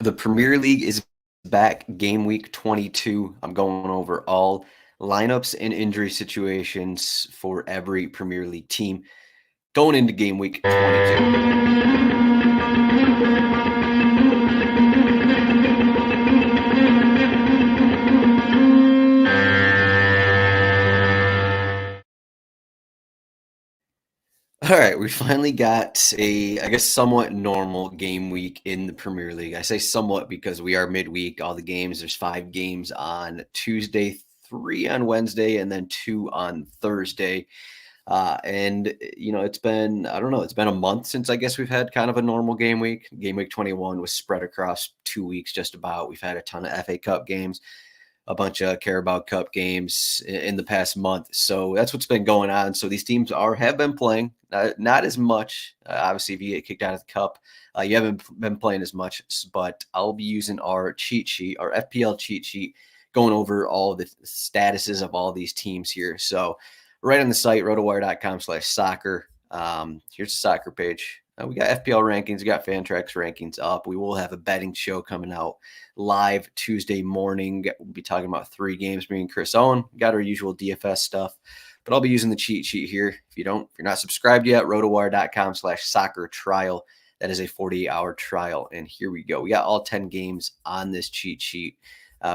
The Premier League is back, game week 22. I'm going over all lineups and injury situations for every Premier League team going into game week 22. All right, we finally got I guess, somewhat normal game week in the Premier League. I say somewhat because we are midweek. All the games, there's 5 games on Tuesday, 3 on Wednesday, and then 2 on Thursday. And it's been, I don't know, it's been a month since I guess we've had kind of a normal game week. Game week 21 was spread across 2 weeks just about. We've had a ton of FA Cup games, a bunch of Carabao Cup games in the past month. So that's what's been going on. So these teams have been playing, not as much. Obviously, if you get kicked out of the cup, you haven't been playing as much. But I'll be using our cheat sheet, our FPL cheat sheet, going over all the statuses of all these teams here. So right on the site, rotowire.com/soccer. Here's the soccer page. We got FPL rankings, we got Fantrax rankings up. We will have a betting show coming out live Tuesday morning. We'll be talking about 3 games. Me and Chris Owen got our usual DFS stuff, but I'll be using the cheat sheet here. If you're not subscribed yet, rotowire.com/soccer trial. That is a 48-hour trial. And here we go. We got all 10 games on this cheat sheet.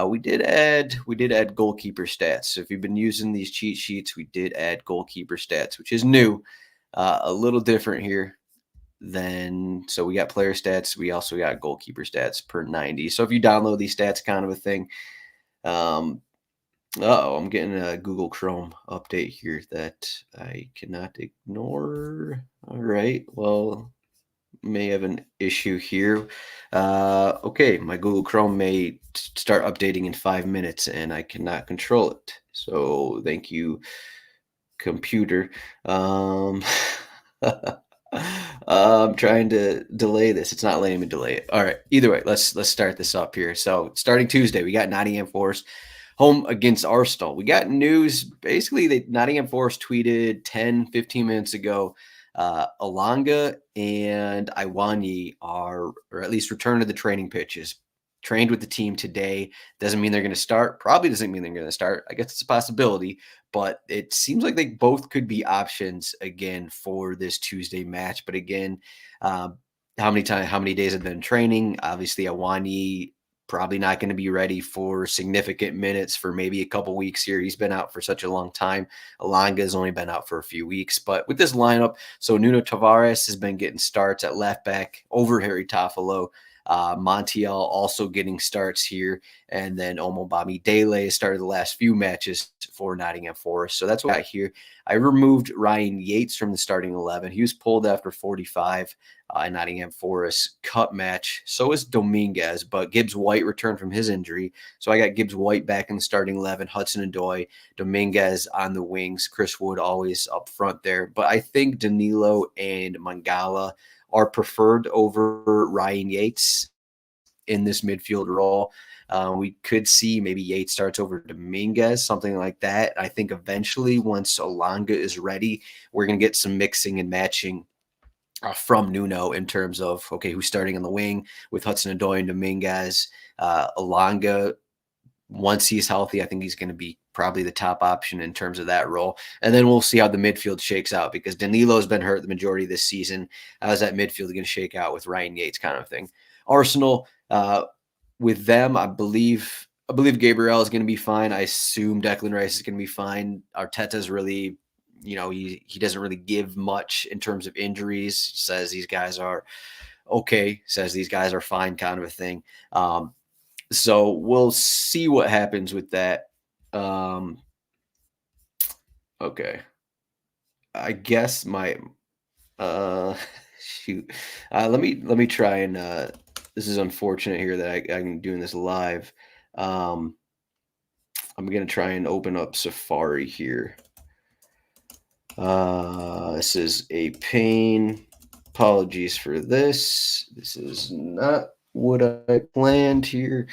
We did add goalkeeper stats. So if you've been using these cheat sheets, we did add goalkeeper stats, which is new, a little different here. So we got player stats. We also got goalkeeper stats per 90. So if you download these stats, kind of a thing. I'm getting a Google Chrome update here that I cannot ignore. All right. Well, may have an issue here. Okay, my Google Chrome may start updating in 5 minutes and I cannot control it. So thank you, computer. I'm trying to delay this. It's not letting me delay it. All right. Either way, let's start this up here. So starting Tuesday, we got Nottingham Forest home against Arsenal. We got news. Basically, Nottingham Forest tweeted 10, 15 minutes ago. Alanga and Iwanyi or at least returned to the training pitches. Trained with the team today. Doesn't mean they're going to start. Probably doesn't mean they're going to start. I guess it's a possibility, but it seems like they both could be options again for this Tuesday match. But again, how many days have been training? Obviously, Iwanyi probably not going to be ready for significant minutes for maybe a couple weeks here. He's been out for such a long time. Alanga has only been out for a few weeks. But with this lineup, so Nuno Tavares has been getting starts at left back over Harry Toffolo. Montiel also getting starts here. And then Omobami Dele has started the last few matches for Nottingham Forest. So that's what I got here. I removed Ryan Yates from the starting 11. He was pulled after 45 in Nottingham Forest Cup match. So is Dominguez, but Gibbs White returned from his injury. So I got Gibbs White back in the starting 11, Hudson-Odoi, Dominguez on the wings, Chris Wood always up front there. But I think Danilo and Mangala are preferred over Ryan Yates in this midfield role. We could see maybe Yates starts over Dominguez, something like that. I think eventually, once Alanga is ready, we're going to get some mixing and matching from Nuno in terms of, okay, who's starting on the wing with Hudson-Odoi and Dominguez. Alanga, once he's healthy, I think he's going to be probably the top option in terms of that role. And then we'll see how the midfield shakes out because Danilo's been hurt the majority of this season. How's that midfield going to shake out with Ryan Yates kind of thing? Arsenal, with them, I believe Gabriel is going to be fine. I assume Declan Rice is going to be fine. Arteta's really, he doesn't really give much in terms of injuries. He says these guys are okay, says these guys are fine kind of a thing. So we'll see what happens with that. Okay. I guess my shoot. Let me try and this is unfortunate here that I'm doing this live. I'm gonna try and open up Safari here. This is a pain. Apologies for this. This is not what I planned here.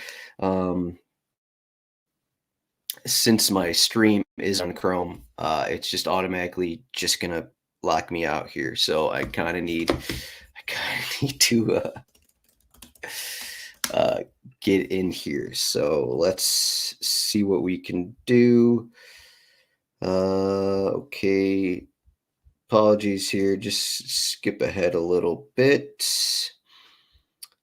Since my stream is on Chrome, it's just automatically just gonna lock me out here. So I kind of need to uh, get in here. So let's see what we can do. Okay. Apologies here. Just skip ahead a little bit.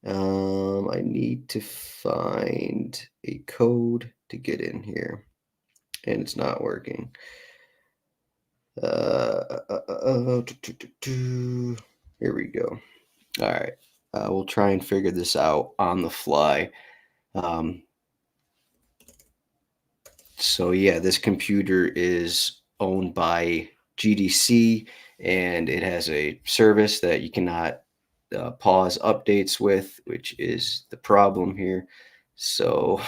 I need to find a code to get in here, and it's not working. Here we go. All right. We'll try and figure this out on the fly. Um, so yeah, this computer is owned by GDC, and it has a service that you cannot pause updates with, which is the problem here. So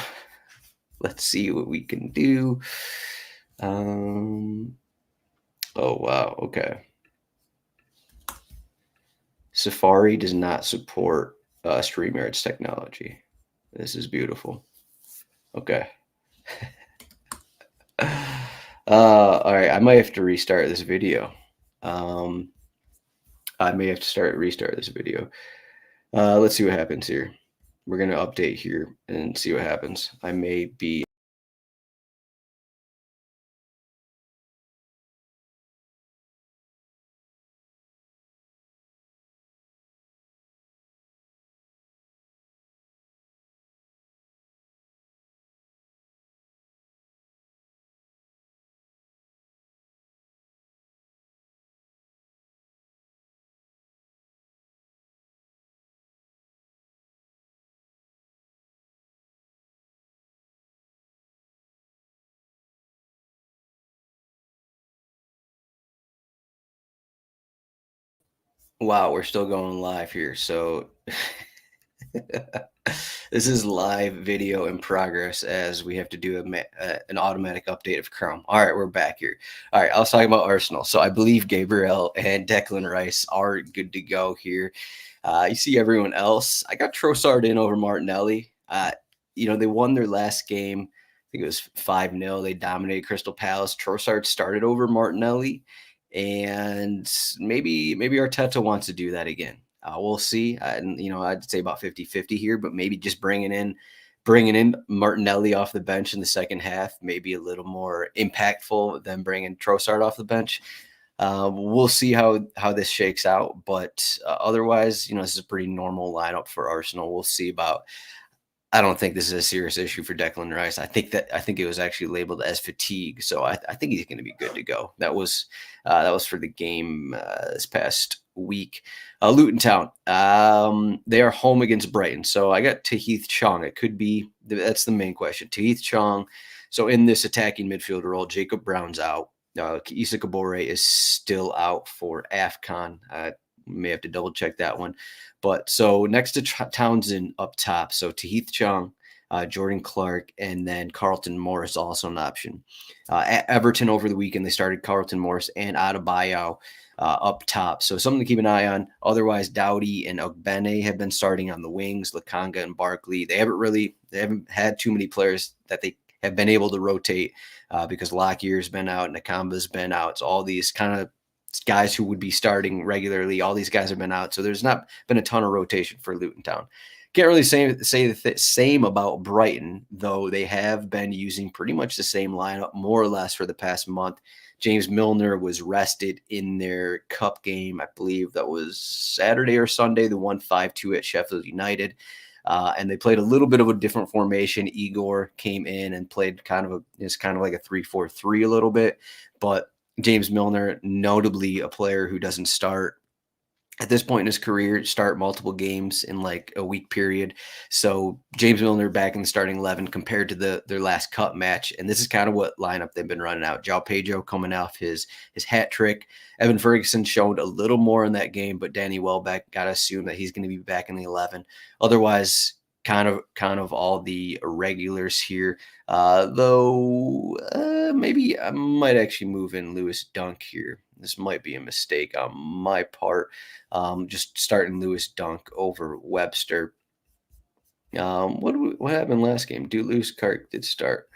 let's see what we can do. Oh wow, okay. Safari does not support StreamYard's technology. This is beautiful. Okay. All right, I might have to restart this video. Um, I may have to restart this video. Let's see what happens here. We're gonna update here and see what happens. I may be. Wow, we're still going live here. So this is live video in progress as we have to do an automatic update of Chrome. All right, we're back here. All right, I was talking about Arsenal. So I believe Gabriel and Declan Rice are good to go here. You see everyone else. I got Trossard in over Martinelli. They won their last game. I think it was 5-0. They dominated Crystal Palace. Trossard started over Martinelli, and maybe Arteta wants to do that again. We'll see. And I'd say about 50-50 here, but maybe just bringing in Martinelli off the bench in the second half, maybe a little more impactful than bringing Trossard off the bench. We'll see how this shakes out, but otherwise, this is a pretty normal lineup for Arsenal. We'll see about. I don't think this is a serious issue for Declan Rice. I think it was actually labeled as fatigue, so I think he's going to be good to go. That was for the game this past week. Luton Town, they are home against Brighton, so I got Tahith Chong. It could be that's the main question. Tahith Chong. So in this attacking midfield role, Jacob Brown's out. Issa Kabore is still out for AFCON. May have to double check that one. But so next to Townsend up top, so Tahith Chong, Jordan Clark, and then Carlton Morris also an option. At Everton over the weekend, they started Carlton Morris and Adebayo up top. So something to keep an eye on. Otherwise, Doughty and Ogbene have been starting on the wings, Lakanga and Barkley. They haven't had too many players that they have been able to rotate because Lockyer's been out, Nakamba's been out. So all these kind of guys who would be starting regularly, all these guys have been out. So there's not been a ton of rotation for Luton Town. Can't really say the same about Brighton, though they have been using pretty much the same lineup more or less for the past month. James Milner was rested in their cup game. I believe that was Saturday or Sunday. They won 5-2 at Sheffield United. And they played a little bit of a different formation. Igor came in and played kind of like a 3-4-3 a little bit. But James Milner, notably a player who doesn't start at this point in his career, start multiple games in like a week period. So James Milner back in the starting 11 compared to their last cup match. And this is kind of what lineup they've been running out. João Pedro coming off his hat trick. Evan Ferguson showed a little more in that game, but Danny Welbeck, got to assume that he's going to be back in the 11. Otherwise, kind of all the regulars here. Though maybe I might actually move in Lewis Dunk here. This might be a mistake on my part. Just starting Lewis Dunk over Webster. What happened last game? Lewis Kirk did start.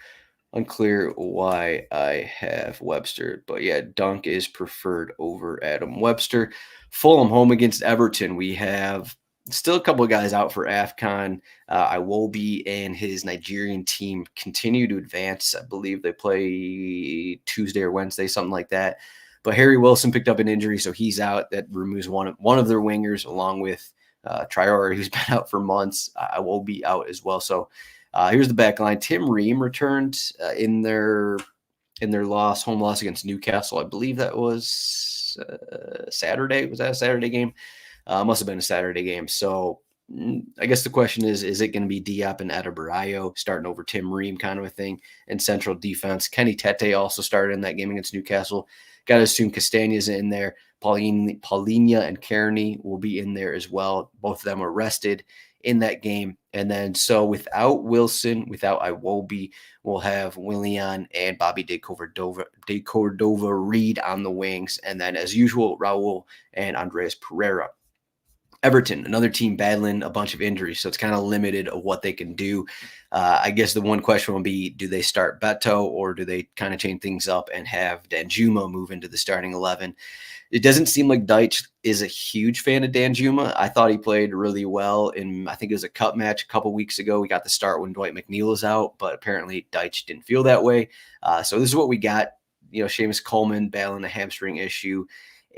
Unclear why I have Webster, but yeah, Dunk is preferred over Adam Webster. Fulham home against Everton. We have Still a couple of guys out for AFCON. Iwobi and his Nigerian team continue to advance. I believe they play Tuesday or Wednesday, something like that. But Harry Wilson picked up an injury, so he's out. That removes one of their wingers, along with Traore, who's been out for months. Iwobi out as well. So here's the back line. Tim Ream returned in their home loss against Newcastle. I believe that was Saturday. Was that a Saturday game? Must have been a Saturday game. So I guess the question is it going to be Diop and Adebayo starting over Tim Ream kind of a thing in central defense? Kenny Tete also started in that game against Newcastle. Got to assume Castagna's in there. Paulinho and Kearney will be in there as well. Both of them are rested in that game. And then so without Wilson, without Iwobi, we'll have Willian and Bobby De Cordova Reed on the wings. And then as usual, Raul and Andreas Pereira. Everton, another team battling a bunch of injuries, so it's kind of limited of what they can do. I guess the one question will be, do they start Beto or do they kind of change things up and have Danjuma move into the starting 11? It doesn't seem like Deitch is a huge fan of Danjuma. I thought he played really well in, I think it was a cup match a couple weeks ago. We got the start when Dwight McNeil was out, but apparently Deitch didn't feel that way. So this is what we got. Seamus Coleman battling a hamstring issue.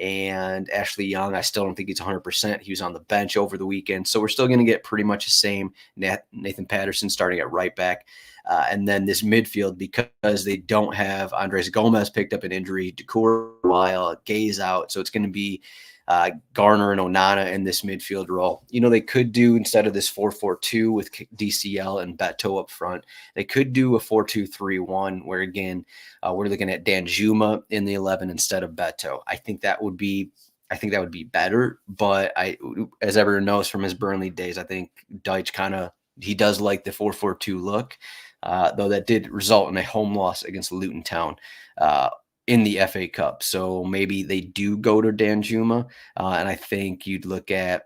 And Ashley Young, I still don't think he's 100%. He was on the bench over the weekend. So we're still going to get pretty much the same. Nathan Patterson starting at right back. And then this midfield, because they don't have Andres Gomez picked up an injury, Decour while Gay's out. So it's going to be Garner and Onana in this midfield role. They could do, instead of this 4-4-2 with DCL and Beto up front, they could do a 4-2-3-1 where, again, we're looking at Danjuma in the 11 instead of Beto. I think that would be better, but as everyone knows from his Burnley days, I think Deitch he does like the 4-4-2 look, though that did result in a home loss against Luton Town in the FA Cup. So maybe they do go to Danjuma, and I think you'd look at,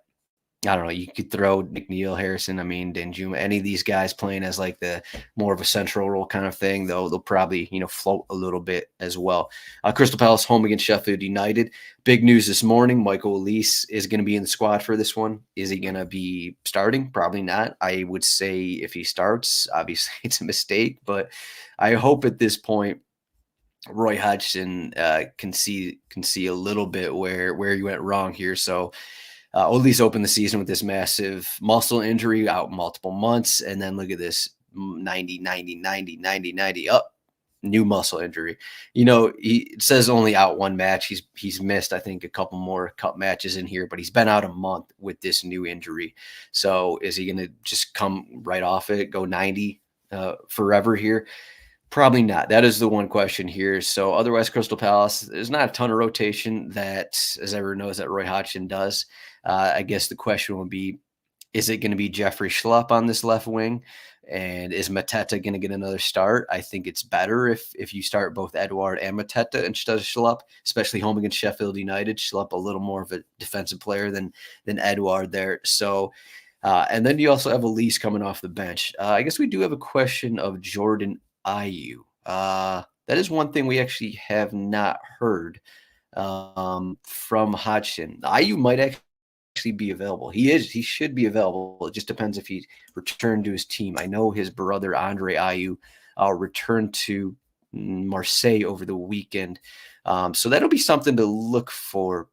I don't know, you could throw McNeil, Harrison, Danjuma, any of these guys playing as like the more of a central role kind of thing, though they'll probably, float a little bit as well. Crystal Palace home against Sheffield United. Big news this morning. Michael Elise is going to be in the squad for this one. Is he going to be starting? Probably not. I would say if he starts, obviously it's a mistake, but I hope at this point Roy Hodgson can see a little bit where he went wrong here. So Olise opened the season with this massive muscle injury, out multiple months, and then look at this 90 up, new muscle injury. It says only out one match. He's missed, I think, a couple more cup matches in here, but he's been out a month with this new injury. So is he going to just come right off it, go 90 forever here? Probably not. That is the one question here. So otherwise, Crystal Palace, there's not a ton of rotation that, as everyone knows, that Roy Hodgson does. I guess the question will be, is it going to be Jeffrey Schlupp on this left wing? And is Mateta going to get another start? I think it's better if you start both Edouard and Mateta instead of Schlupp, especially home against Sheffield United. Schlupp a little more of a defensive player than Edouard there. So, and then you also have Elise coming off the bench. I guess we do have a question of Jordan Ayew. That is one thing we actually have not heard from Hodgson. Ayew might actually be available. He should be available. It just depends if he returned to his team. I know his brother Andre Ayew returned to Marseille over the weekend. So that'll be something to look for.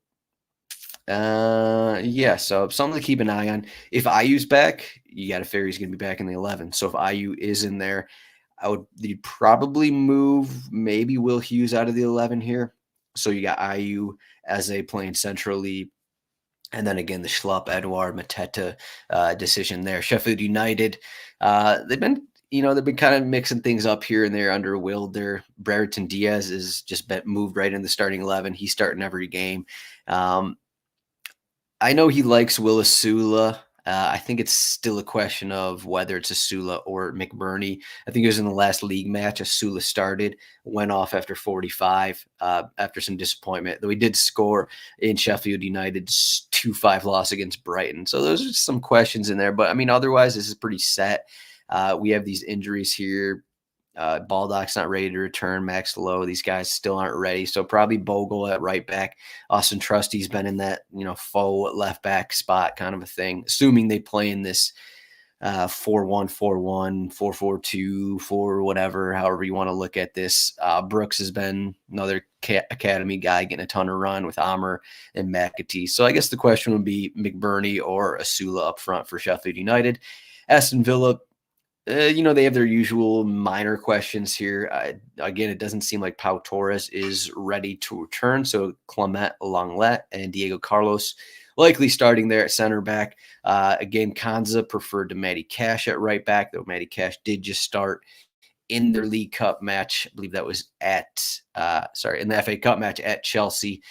So something to keep an eye on. If Ayew's back, you got to figure he's going to be back in the 11. So if Ayew is in there, you'd probably move maybe Will Hughes out of the 11 here. So you got Ayew as a playing centrally. And then again, the Schlupp, Edouard, Mateta decision there. Sheffield United, they've been kind of mixing things up here and there under Wilder. Brereton Diaz is just moved right in the starting 11. He's starting every game. I know he likes Willis Sula. I think it's still a question of whether it's Asula or McBurney. I think it was in the last league match. Asula started, went off after 45 after some disappointment, though he did score in Sheffield United's 2-5 loss against Brighton. So those are some questions in there. But, otherwise, this is pretty set. We have these injuries here. Baldock's not ready to return. Max Lowe, these guys still aren't ready. So probably Bogle at right back. Austin Trusty's been in that, faux left back spot kind of a thing, assuming they play in this 4-1-4-1, 4-4-2, 4 whatever, however you want to look at this. Brooks has been another academy guy getting a ton of run with Amer and McAtee. So I guess the question would be McBurney or Asula up front for Sheffield United. Aston Villa, they have their usual minor questions here. Again, it doesn't seem like Pau Torres is ready to return. So Clement Lenglet and Diego Carlos likely starting there at center back. Again, Kanza preferred to Matty Cash at right back, though Matty Cash did just start in their League Cup match. I believe that was in the FA Cup match at Chelsea.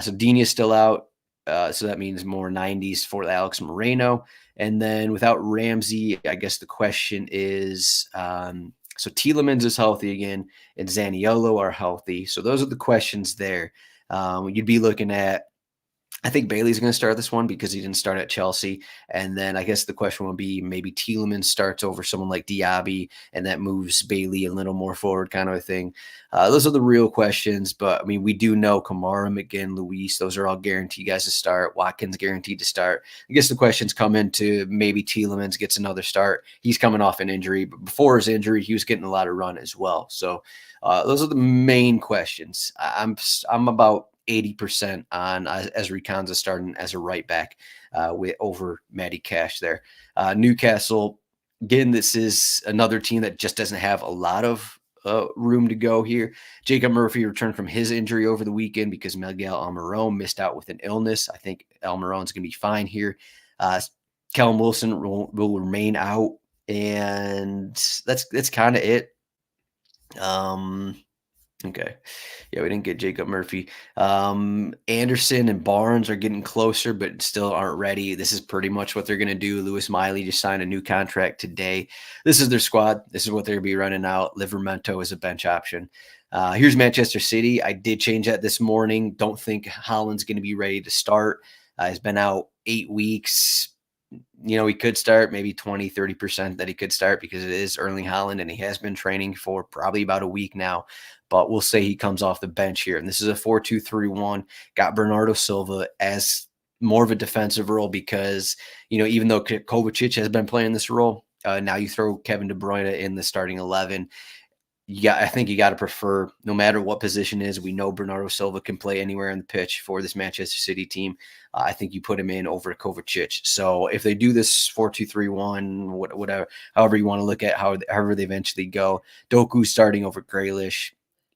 So Dina's still out. So that means more 90s for Alex Moreno. And then without Ramsey, I guess the question is, so Tielemans is healthy again and Zaniolo are healthy. So those are the questions there. You'd be looking at, I think Bailey's going to start this one because he didn't start at Chelsea. And then I guess the question would be maybe Tielemans starts over someone like Diaby, and that moves Bailey a little more forward kind of a thing. Those are the real questions. But, I mean, we do know Kamara, McGinn, Luis, those are all guaranteed guys to start. Watkins guaranteed to start. I guess the questions come into maybe Tielemans gets another start. He's coming off an injury. But before his injury, he was getting a lot of run as well. So those are the main questions. I'm about 80% on Ezri Konsa starting as a right back over Matty Cash there. Newcastle, again, this is another team that just doesn't have a lot of room to go here. Jacob Murphy returned from his injury over the weekend because Miguel Almiron missed out with an illness. I think Almiron's going to be fine here. Callum Wilson will remain out, and that's kind of it. Okay. Yeah, we didn't get Jacob Murphy. Anderson and Barnes are getting closer, but still aren't ready. This is pretty much what they're going to do. Lewis Miley just signed a new contract today. This is their squad. This is what they're going to be running out. Livramento is a bench option. Here's Manchester City. I did change that this morning. Don't think Haaland's going to be ready to start. He's been out 8 weeks. He could start maybe 20, 30% that he could start because it is Erling Haaland and he has been training for probably about a week now. But we'll say he comes off the bench here. And this is a 4-2-3-1. Got Bernardo Silva as more of a defensive role because, even though Kovacic has been playing this role, now you throw Kevin De Bruyne in the starting 11. I think you got to prefer, no matter what position is, we know Bernardo Silva can play anywhere on the pitch for this Manchester City team. I think you put him in over Kovacic. So if they do this 4-2-3-1, whatever, however you want to look at however they eventually go, Doku starting over Grealish.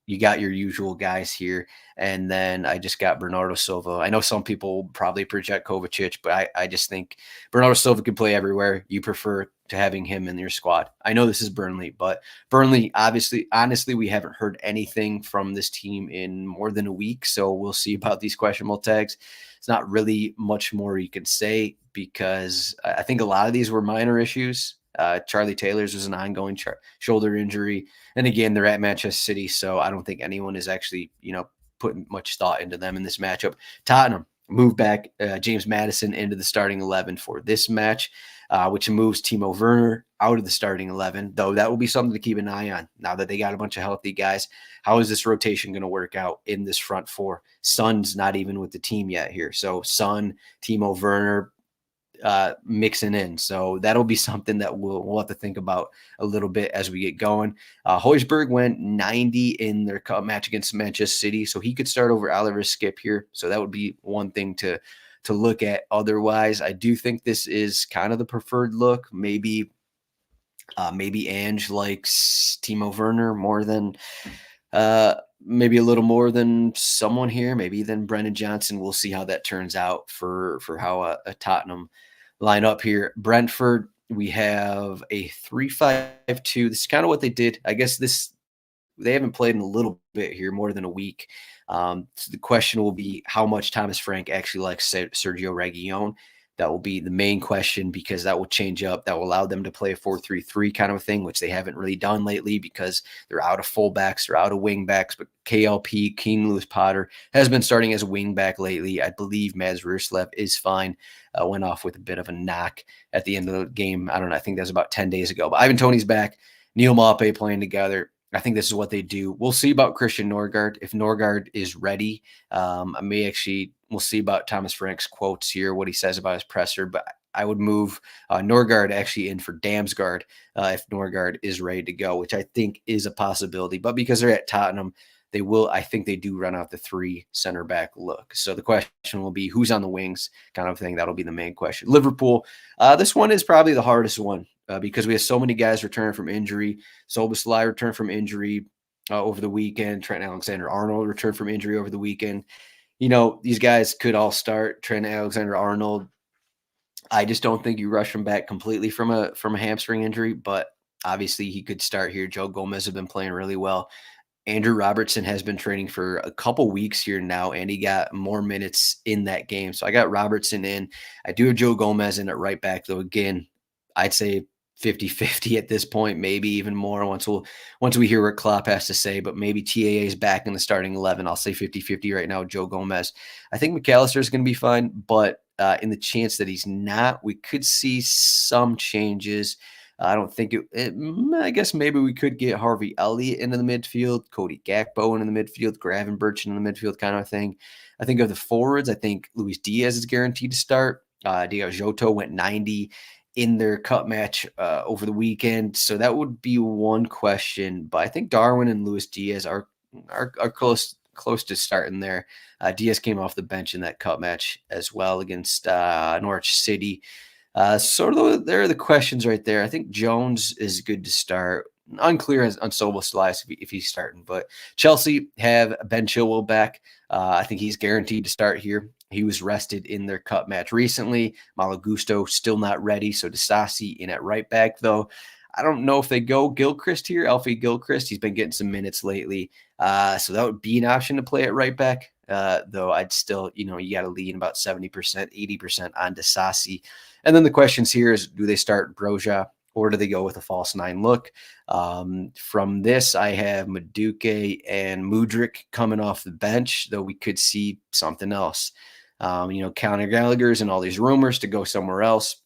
You got your usual guys here. And then I just got Bernardo Silva. I know some people probably project Kovacic, but I just think Bernardo Silva can play everywhere. You prefer to having him in your squad. I know this is Burnley, but Burnley, honestly, we haven't heard anything from this team in more than a week. So we'll see about these questionable tags. It's not really much more you can say because I think a lot of these were minor issues. Charlie Taylor's was an ongoing shoulder injury. And again, they're at Manchester City, so I don't think anyone is actually, putting much thought into them in this matchup. Tottenham moved back James Maddison into the starting 11 for this match, which moves Timo Werner out of the starting 11, though that will be something to keep an eye on now that they got a bunch of healthy guys. How is this rotation going to work out in this front four? Son's not even with the team yet here. So Son, Timo Werner, mixing in. So that'll be something that we'll have to think about a little bit as we get going. Højbjerg went 90 in their cup match against Manchester City, so he could start over Oliver Skip here. So that would be one thing to look at. Otherwise, I do think this is kind of the preferred look. Maybe Ange likes Timo Werner more than maybe a little more than someone here, maybe than Brennan Johnson. We'll see how that turns out for how a Tottenham line up here. Brentford, we have a 3-5-2. This is kind of what they did. I guess they haven't played in a little bit here, more than a week. So the question will be how much Thomas Frank actually likes Sergio Reguilon. That will be the main question because that will change up. That will allow them to play a 4-3-3 kind of a thing, which they haven't really done lately because they're out of fullbacks, they're out of wingbacks. But KLP, Keane Lewis-Potter, has been starting as a wingback lately. I believe Maz Ruslev is fine. Went off with a bit of a knock at the end of the game. I don't know. I think that was about 10 days ago. But Ivan Toney's back. Neil Maupay playing together. I think this is what they do. We'll see about Christian Norgard. If Norgard is ready, we'll see about Thomas Frank's quotes here, what he says about his presser, but I would move Norgard actually in for Damsgaard if Norgard is ready to go, which I think is a possibility. But because they're at Tottenham, I think they do run out the 3 center back look. So the question will be who's on the wings kind of thing. That'll be the main question. Liverpool, this one is probably the hardest one because we have so many guys returning from injury. Szoboszlai returned from injury over the weekend. Trent Alexander-Arnold returned from injury over the weekend. These guys could all start. Trent Alexander-Arnold, I just don't think you rush him back completely from a hamstring injury, but obviously he could start here. Joe Gomez has been playing really well. Andrew Robertson has been training for a couple weeks here now, and he got more minutes in that game. So I got Robertson in. I do have Joe Gomez in at right back, though. Again, I'd say 50-50 at this point, maybe even more once we hear what Klopp has to say, but maybe TAA is back in the starting 11. I'll say 50-50 right now with Joe Gomez. I think McAllister is going to be fine, but in the chance that he's not, we could see some changes. I don't think I guess maybe we could get Harvey Elliott into the midfield, Cody Gakpo into the midfield, Gravenberch in the midfield kind of thing. I think of the forwards, I think Luis Diaz is guaranteed to start. Diego Jota went 90 in their cup match over the weekend. So that would be one question. But I think Darwin and Luis Diaz are close to starting there. Diaz came off the bench in that cup match as well against Norwich City. So there are the questions right there. I think Jones is good to start. Unclear on Szoboszlai if he's starting, but Chelsea have Ben Chilwell back. I think he's guaranteed to start here. He was rested in their cup match recently. Malo Gusto still not ready, so Disasi in at right back, though. I don't know if they go Gilchrist here, Alfie Gilchrist. He's been getting some minutes lately, so that would be an option to play at right back. Though I'd still, you got to lean about 70%, 80% on Disasi. And then the questions here is, do they start Broja or do they go with a false 9 look? From this, I have Madueke and Mudryk coming off the bench, though we could see something else. Conor Gallagher's and all these rumors to go somewhere else.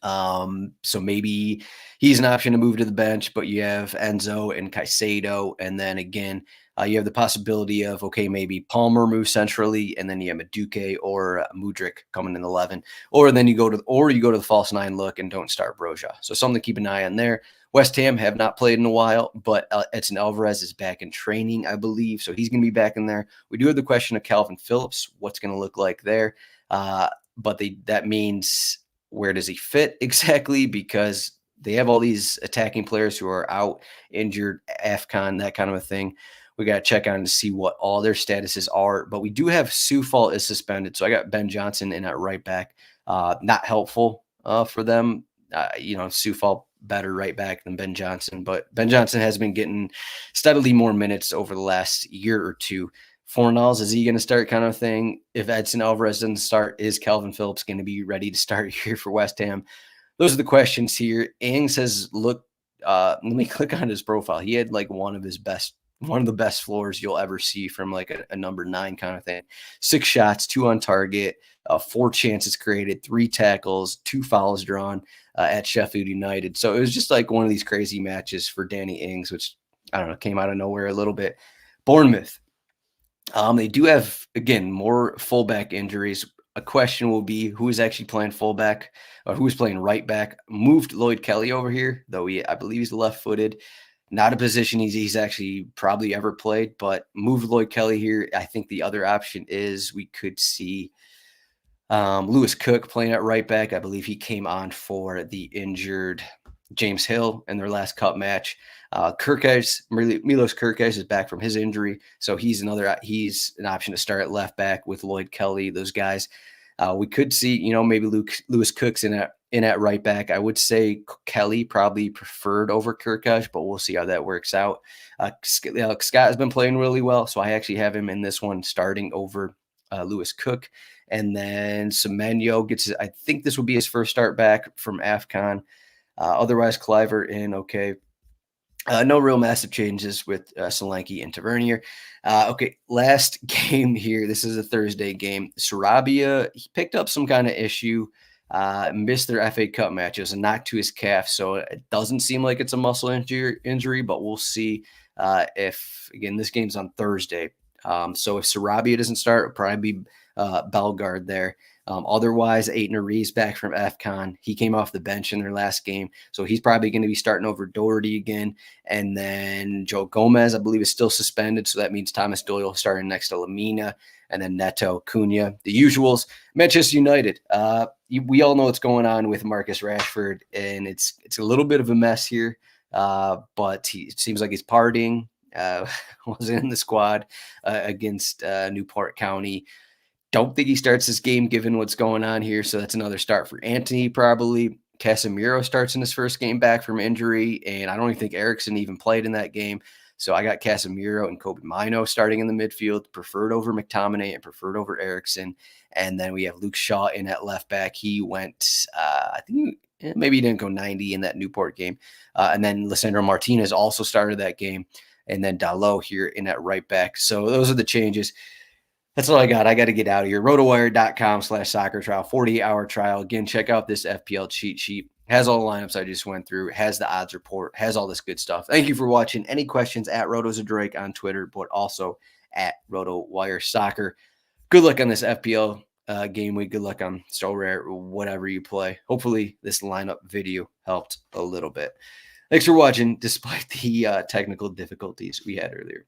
So maybe he's an option to move to the bench, but you have Enzo and Caicedo. And then again, you have the possibility of, maybe Palmer moves centrally, and then you have Madueke or Mudryk coming in 11, or then you go to the false 9 look and don't start Broja. So something to keep an eye on there. West Ham have not played in a while, but Edson Alvarez is back in training, I believe. So he's going to be back in there. We do have the question of Calvin Phillips, what's going to look like there. But that means, where does he fit exactly? Because they have all these attacking players who are out, injured, AFCON, that kind of a thing. We got to check on to see what all their statuses are. But we do have Soufal is suspended. So I got Ben Johnson in at right back. Not helpful for them. Soufal better right back than Ben Johnson. But Ben Johnson has been getting steadily more minutes over the last year or two. Fornals, is he going to start kind of thing? If Edson Alvarez doesn't start, is Calvin Phillips going to be ready to start here for West Ham? Those are the questions here. Ang says, look, let me click on his profile. He had like one of the best floors you'll ever see from like a number 9 kind of thing. 6 shots, 2 on target, 4 chances created, 3 tackles, 2 fouls drawn at Sheffield United. So it was just like one of these crazy matches for Danny Ings, which, I don't know, came out of nowhere a little bit. Bournemouth. They do have, again, more fullback injuries. A question will be who is actually playing fullback or who is playing right back. Moved Lloyd Kelly over here, though I believe he's left-footed. Not a position he's actually probably ever played, but moved Lloyd Kelly here. I think the other option is we could see Lewis Cook playing at right back. I believe he came on for the injured James Hill in their last cup match. Milos Kerkez is back from his injury, so he's an option to start at left back with Lloyd Kelly. Those guys, we could see, maybe Lewis Cook's in at right back. I would say Kelly probably preferred over Kerkez, but we'll see how that works out. Scott has been playing really well, so I actually have him in this one starting over Lewis Cook. And then Semenyo I think this will be his first start back from AFCON. Otherwise, Cliver in okay. No real massive changes with Solanke and Tavernier. Last game here. This is a Thursday game. Sarabia, he picked up some kind of issue. missed their FA Cup match. It was a knock to his calf, so it doesn't seem like it's a muscle injury, but we'll see if, again, this game's on Thursday. So if Sarabia doesn't start, it'll probably be Bellegarde there. Otherwise, Aiden Reeves back from AFCON. He came off the bench in their last game, so he's probably going to be starting over Doherty again. And then Joe Gomez, I believe, is still suspended, so that means Thomas Doyle starting next to Lamina, and then Neto, Cunha, the usuals. Manchester United. We all know what's going on with Marcus Rashford, and it's a little bit of a mess here. But it seems like he's partying. Wasn't in the squad against Newport County. Don't think he starts this game given what's going on here. So that's another start for Anthony, probably. Casemiro starts in his first game back from injury, and I don't even think Eriksson even played in that game. So I got Casemiro and Kobe Mino starting in the midfield, preferred over McTominay and preferred over Eriksson. And then we have Luke Shaw in at left back. He went, I think maybe he didn't go 90 in that Newport game. And then Lisandro Martinez also started that game. And then Dalot here in at right back. So those are the changes. That's all I got. I got to get out of here. Rotowire.com/soccer trial, 48-hour trial. Again, check out this FPL cheat sheet. Has all the lineups I just went through, has the odds report, has all this good stuff. Thank you for watching. Any questions at RotoZdroik on Twitter, but also at RotoWire Soccer. Good luck on this FPL game week. Good luck on So Rare, whatever you play. Hopefully this lineup video helped a little bit. Thanks for watching, despite the technical difficulties we had earlier.